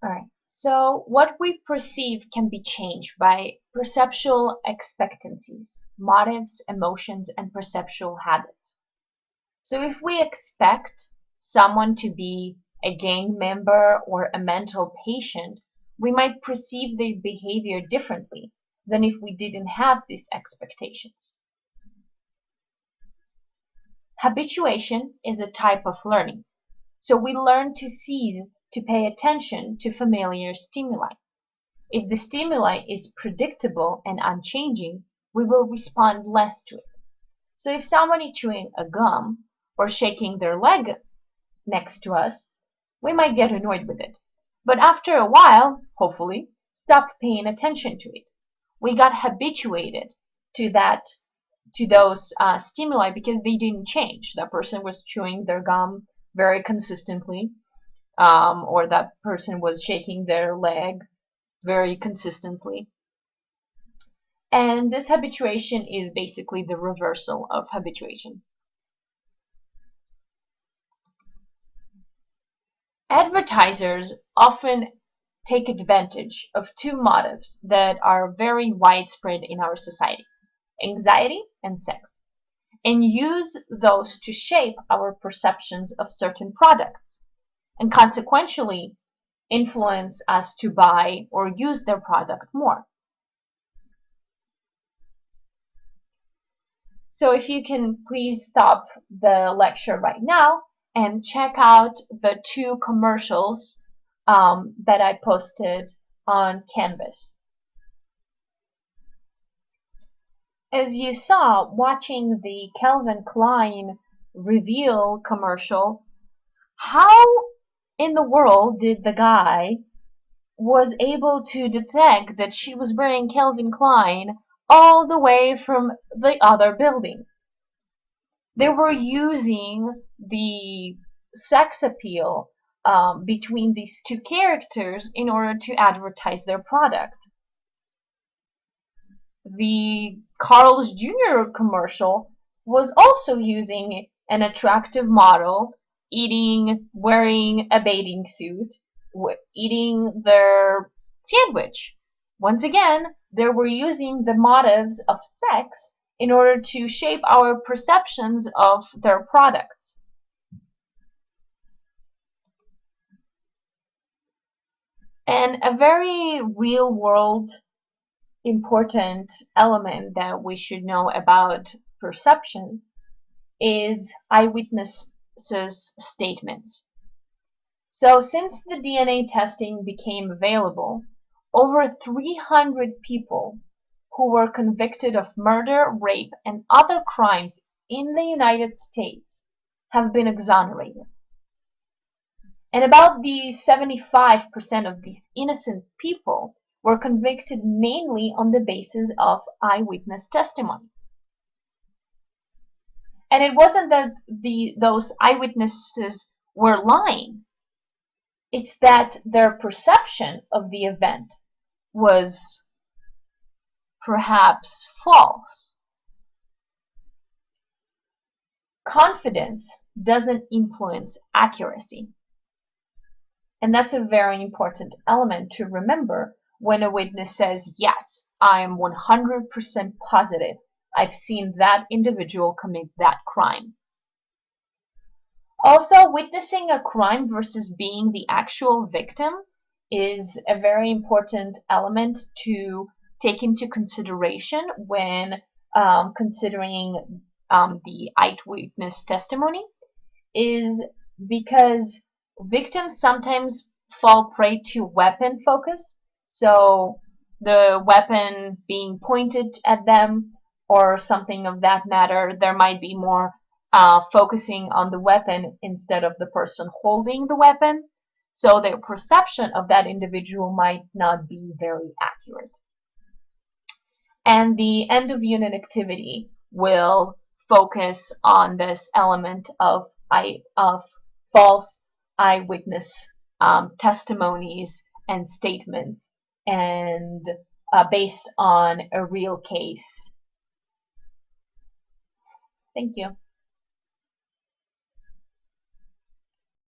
All right. So what we perceive can be changed by perceptual expectancies, motives, emotions, and perceptual habits. So if we expect someone to be a gang member or a mental patient, we might perceive their behavior differently than if we didn't have these expectations. Habituation is a type of learning. So we learn to cease to pay attention to familiar stimuli. If the stimuli is predictable and unchanging, we will respond less to it. So if someone is chewing a gum or shaking their leg next to us, we might get annoyed with it. But after a while, hopefully, stop paying attention to it. We got habituated to those stimuli because they didn't change. That person was chewing their gum very consistently, or that person was shaking their leg very consistently. And this habituation is basically the reversal of habituation. Advertisers often take advantage of two motives that are very widespread in our society: anxiety and sex, and use those to shape our perceptions of certain products, and consequentially influence us to buy or use their product more. So if you can please stop the lecture right now and check out the two commercials that I posted on Canvas. As you saw, watching the Calvin Klein reveal commercial, how in the world did the guy was able to detect that she was wearing Calvin Klein all the way from the other building? They were using the sex appeal between these two characters in order to advertise their product. The Carl's Jr. commercial was also using an attractive model wearing a bathing suit, eating their sandwich. Once again, they were using the motives of sex in order to shape our perceptions of their products. And a very real world important element that we should know about perception is eyewitnesses' statements. So since the DNA testing became available, over 300 people who were convicted of murder, rape, and other crimes in the United States have been exonerated. And about the 75% of these innocent people were convicted mainly on the basis of eyewitness testimony. And it wasn't that those eyewitnesses were lying. It's that their perception of the event was perhaps false. Confidence doesn't influence accuracy. And that's a very important element to remember when a witness says, yes, I am 100% positive I've seen that individual commit that crime. Also, witnessing a crime versus being the actual victim is a very important element to take into consideration when considering the eyewitness testimony, is because victims sometimes fall prey to weapon focus. So the weapon being pointed at them or something of that matter, there might be more focusing on the weapon instead of the person holding the weapon. So their perception of that individual might not be very accurate. And the end of unit activity will focus on this element of false eyewitness testimonies and statements, and based on a real case. Thank you.